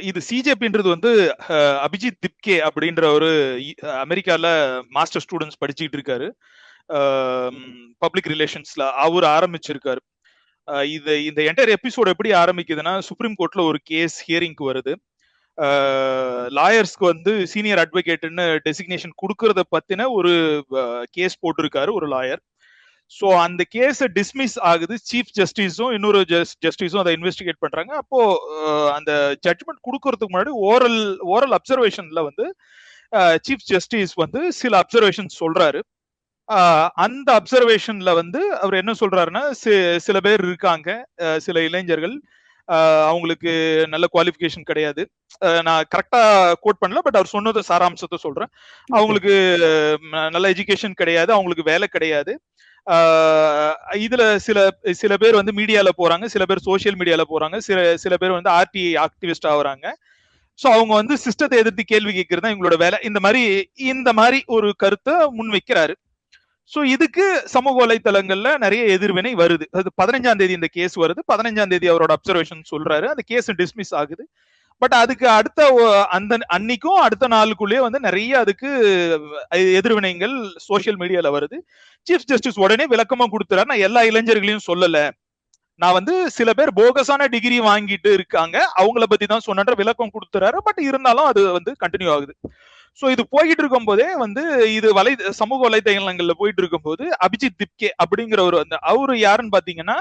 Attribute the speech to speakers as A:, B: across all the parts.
A: இது சிஜேபின்றது வந்து அபிஜித் திப்கே அப்படின்ற ஒரு அமெரிக்கால மாஸ்டர் ஸ்டூடெண்ட்ஸ் படிச்சுட்டு இருக்காரு, பப்ளிக் ரிலேஷன்ஸ்ல அவர் ஆரம்பிச்சிருக்காரு. இது இந்த என்டையர் எபிசோட் எப்படி ஆரம்பிக்குதுன்னா, சுப்ரீம் கோர்ட்ல ஒரு கேஸ் ஹியரிங்க்கு வருது. லாயர்ஸ்க்கு வந்து சீனியர் அட்வொகேட்னு டெசிக்னேஷன் கொடுக்கறத பத்தின ஒரு கேஸ் போட்டிருக்காரு ஒரு லாயர். சோ அந்த கேஸ் டிஸ்மிஸ் ஆகுது. சீஃப் ஜஸ்டிஸும் இன்னொரு ஜஸ்டிஸும் அதை இன்வெஸ்டிகேட் பண்றாங்க. அப்போ அந்த ஜட்ஜ்மெண்ட் கொடுக்கறதுக்கு முன்னாடி ஓரல் அப்சர்வேஷன்ல வந்து சீஃப் ஜஸ்டிஸ் வந்து சில அப்சர்வேஷன் சொல்றாரு. அந்த அப்சர்வேஷன்ல வந்து அவர் என்ன சொல்றாருன்னா, சில பேர் இருக்காங்க, சில இளைஞர்கள், அவங்களுக்கு நல்ல குவாலிஃபிகேஷன் கிடையாது. நான் கரெக்டா கோட் பண்ணல, பட் அவர் சொன்னது சாராம்சத்தை சொல்றேன். அவங்களுக்கு நல்ல எஜுகேஷன் கிடையாது, அவங்களுக்கு வேலை கிடையாது. இதுல சில பேர் வந்து மீடியால போறாங்க, சில பேர் சோசியல் மீடியால போறாங்க, சில பேர் வந்து ஆர்டிஐ ஆக்டிவிஸ்ட் ஆகுறாங்க. சோ அவங்க வந்து சிஸ்டத்தை எதிர்த்து கேள்வி கேட்கறது தான் எங்களோட வேலை. இந்த மாதிரி ஒரு கருத்தை முன்வைக்கிறாரு. சோ இதுக்கு சமூக வலைத்தளங்கள்ல நிறைய எதிர்வினை வருது. அது 15ஆம் தேதி இந்த கேஸ் வருது. 15ஆம் தேதி அவரோட அப்சர்வேஷன் சொல்றாரு. அந்த கேஸ் டிஸ்மிஸ் ஆகுது. பட் அதுக்கு அடுத்த அந்த அன்னைக்கும் அடுத்த நாளுக்குள்ளேயே வந்து நிறைய அதுக்கு எதிர்வினைகள் சோசியல் மீடியால வருது. சீஃப் ஜஸ்டிஸ் உடனே விளக்கமா கொடுத்துறாரு, நான் எல்லா இளைஞர்களையும் சொல்லல, நான் வந்து சில பேர் போகஸான டிகிரி வாங்கிட்டு இருக்காங்க, அவங்கள பத்தி தான் சொன்னன்ற விளக்கம் கொடுத்துறாரு. பட் இருந்தாலும் அது வந்து கண்டினியூ ஆகுது. சோ இது போயிட்டு இருக்கும் போதே வந்து இது சமூக வலைதளங்கள்ல போயிட்டு இருக்கும் போது அபிஜித் திப்கே அப்படிங்கிற ஒரு அவரு யாருன்னு பாத்தீங்கன்னா,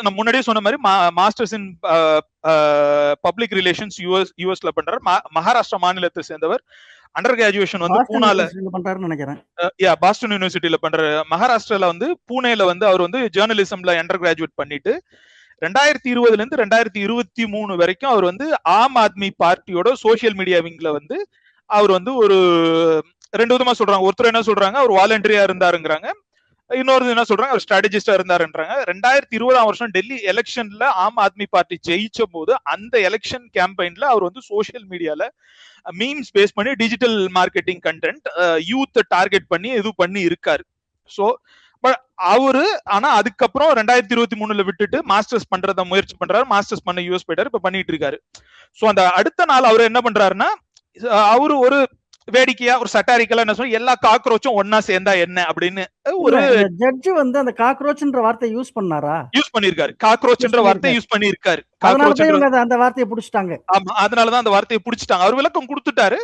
A: நான் முன்னாடியே சொன்ன மாதிரி மாஸ்டர்ஸ் இன் பப்ளிக் ரிலேஷன்ஸ் யூஎஸ்ல பண்றாரு. மகாராஷ்டிரா மாநிலத்தை சேர்ந்தவர். அண்டர் கிராஜுவேஷன் வந்து பூனால
B: பண்றாருன்னு நினைக்கிறேன்.
A: பாஸ்டன் யூனிவர்சிட்டியில பண்றாரு. மகாராஷ்டிரால வந்து பூனேல வந்து அவர் வந்து ஜேர்னலிசம்ல அண்டர் கிராஜுவேட் பண்ணிட்டு 2020 இருந்து 2023 வரைக்கும் அவர் வந்து ஆம் ஆத்மி பார்ட்டியோட சோசியல் மீடியா விங்ல வந்து அவர் வந்து ஒரு 2 விதமா சொல்றாங்க. ஒருத்தர் என்ன சொல்றாங்க, அவர் வாலண்டரியா இருந்தாருங்கிறாங்க. இன்னொரு என்ன சொல்றாங்க, அவர் ஸ்ட்ராட்டஜிஸ்டா இருந்தாருன்றாங்க. 2020ஆம் வருஷம் டெல்லி எலெக்ஷன்ல ஆம் ஆத்மி பார்ட்டி ஜெயிச்ச போது அந்த எலெக்ஷன் கேம்பெயின்ல அவர் வந்து சோசியல் மீடியால மீம்ஸ் பேஸ் பண்ணி digital marketing content youth target பண்ணி இது பண்ணி இருக்காரு. சோ அவரு ஆனா அதுக்கப்புறம் 2023 விட்டுட்டு மாஸ்டர்ஸ் பண்றத முயற்சி பண்றாரு. மாஸ்டர்ஸ் பண்ண யூஎஸ் போயிட்டாரு, இப்ப பண்ணிட்டு இருக்காரு. சோ அந்த அடுத்த நாள் அவர் என்ன பண்றாருன்னா, அவரு ஒரு வேடிக்கையா ஒரு சட்டாரிக்கலா என்ன சொல்ல, எல்லா காக்ரோச்சும் ஒன்னா சேர்ந்தா என்ன அப்படின்னு ஒரு
B: ஜட்ஜ் வந்து அந்த காக்ரோச்ன்ற வார்த்தை யூஸ் பண்ணாரா?
A: யூஸ் பண்ணிருக்காரு. காக்ரோச்ன்ற வார்த்தை யூஸ் பண்ணிருக்காரு.
B: அந்த வார்த்தையை புடிச்சிட்டாங்க.
A: ஆமா, அதனாலதான் அந்த வார்த்தையை புடிச்சிட்டாங்க. அவர் விளக்கம் கொடுத்துட்டாரு.